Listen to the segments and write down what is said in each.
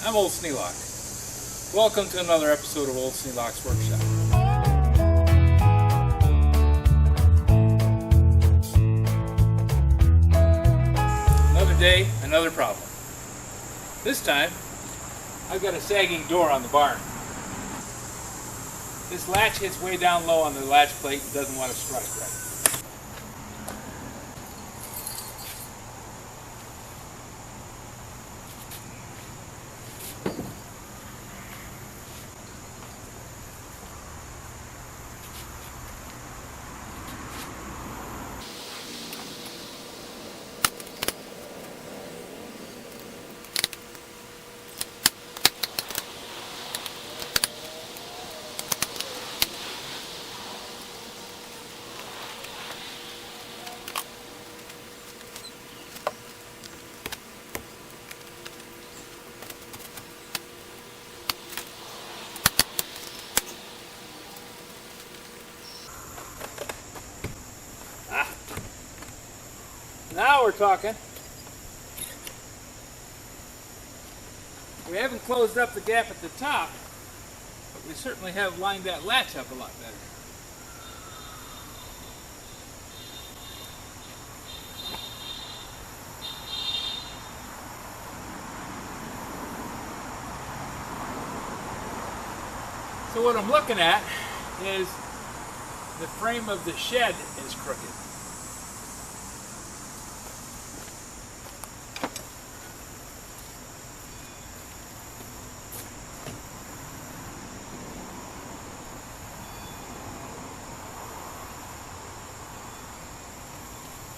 I'm Old Sneelock. Welcome to another episode of Old Sneelock's Workshop. Another day, another problem. This time, I've got a sagging door on the barn. This latch hits way down low on the latch plate and doesn't want to strike right. Now we're talking. We haven't closed up the gap at the top, but we certainly have lined that latch up a lot better. So what I'm looking at is the frame of the shed is crooked.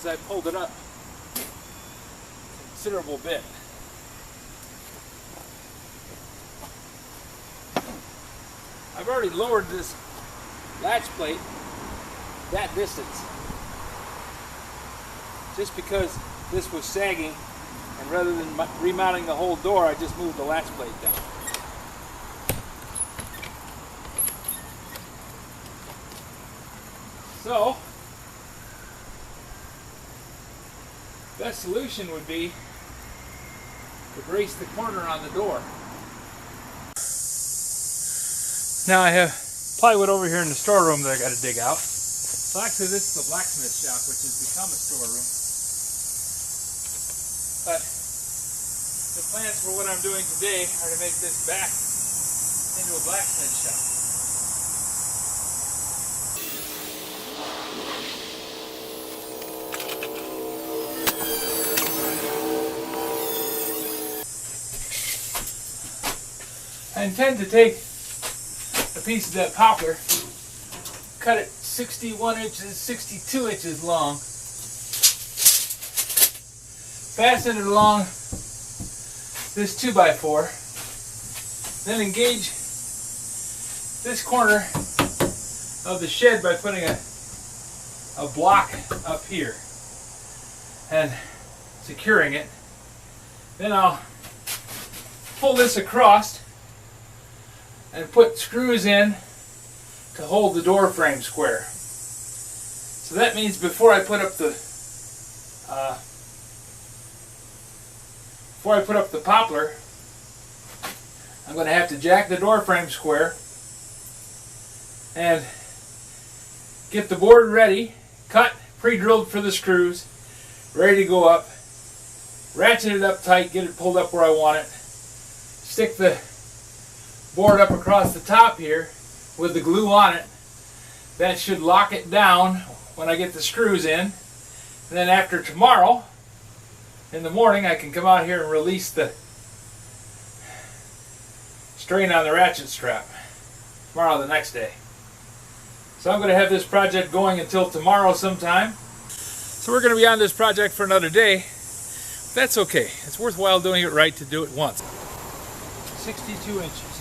I pulled it up a considerable bit. I've already lowered this latch plate that distance just because this was sagging, and rather than remounting the whole door, I just moved the latch plate down. So best solution would be to brace the corner on the door. Now I have plywood over here in the storeroom that I got to dig out. So actually this is the blacksmith shop, which has become a storeroom. But the plans for what I'm doing today are to make this back into a blacksmith shop. I intend to take a piece of that poplar, cut it 61 inches, 62 inches long, fasten it along this 2x4, then engage this corner of the shed by putting a block up here and securing it. Then I'll pull this across and put screws in to hold the door frame square. So that means before I put up the poplar, I'm going to have to jack the door frame square and get the board ready, cut, pre-drilled for the screws, ready to go up, ratchet it up tight, get it pulled up where I want it, stick the board up across the top here with the glue on it. That should lock it down when I get the screws in. And then after tomorrow, in the morning, I can come out here and release the strain on the ratchet strap. Tomorrow, the next day. So I'm going to have this project going until tomorrow sometime. So we're going to be on this project for another day. That's okay. It's worthwhile doing it right to do it once. 62 inches.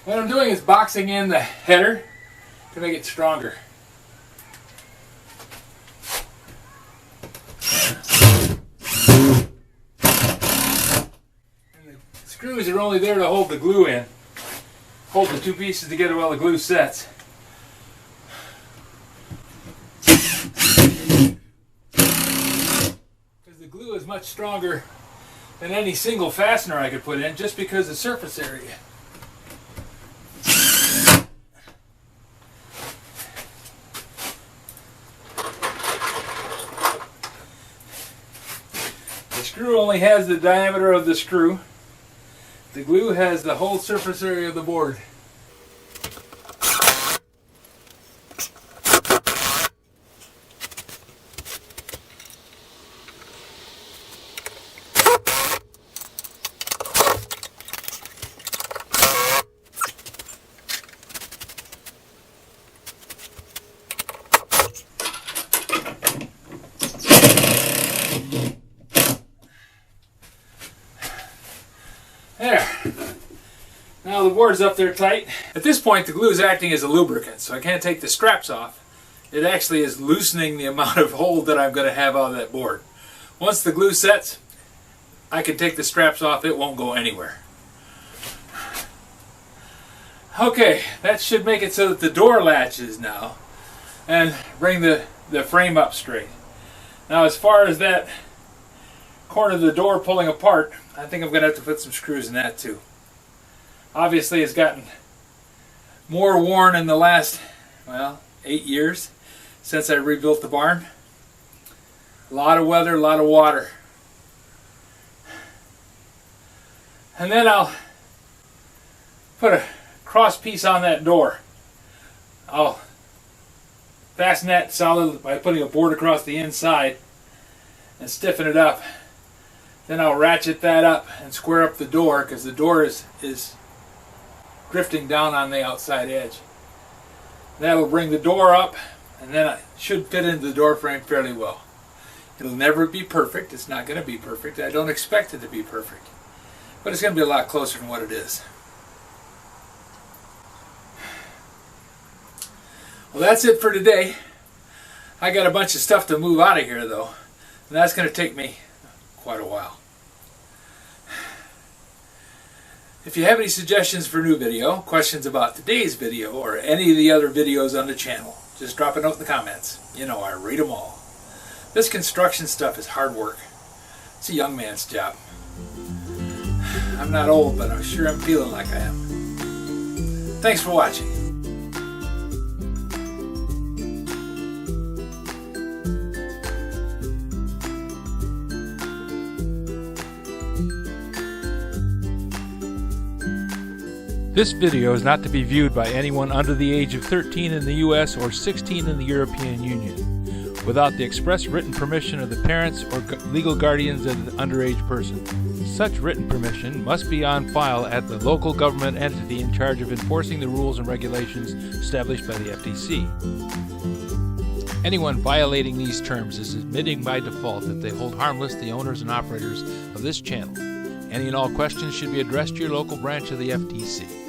What I'm doing is boxing in the header to make it stronger. And the screws are only there to hold the glue in. Hold the two pieces together while the glue sets. Because the glue is much stronger than any single fastener I could put in, just because of surface area. The screw only has the diameter of the screw. The glue has the whole surface area of the board. There. Now the board's up there tight. At this point the glue is acting as a lubricant, so I can't take the straps off. It actually is loosening the amount of hold that I'm going to have out of that board. Once the glue sets, I can take the straps off. It won't go anywhere. Okay, that should make it so that the door latches now and bring the frame up straight. Now as far as that corner of the door pulling apart, I think I'm going to have to put some screws in that too. Obviously it's gotten more worn in the last, well, 8 years since I rebuilt the barn. A lot of weather, a lot of water. And then I'll put a cross piece on that door. I'll fasten that solid by putting a board across the inside and stiffen it up. Then I'll ratchet that up and square up the door, because the door is drifting down on the outside edge. That'll bring the door up, and then it should fit into the door frame fairly well. It'll never be perfect. It's not going to be perfect. I don't expect it to be perfect. But it's going to be a lot closer than what it is. Well, that's it for today. I got a bunch of stuff to move out of here though, and that's going to take me quite a while. If you have any suggestions for a new video, questions about today's video, or any of the other videos on the channel, just drop a note in the comments. You know, I read them all. This construction stuff is hard work. It's a young man's job. I'm not old, but I'm sure I'm feeling like I am. Thanks for watching. This video is not to be viewed by anyone under the age of 13 in the U.S. or 16 in the European Union, without the express written permission of the parents or legal guardians of the underage person. Such written permission must be on file at the local government entity in charge of enforcing the rules and regulations established by the FTC. Anyone violating these terms is admitting by default that they hold harmless the owners and operators of this channel. Any and all questions should be addressed to your local branch of the FTC.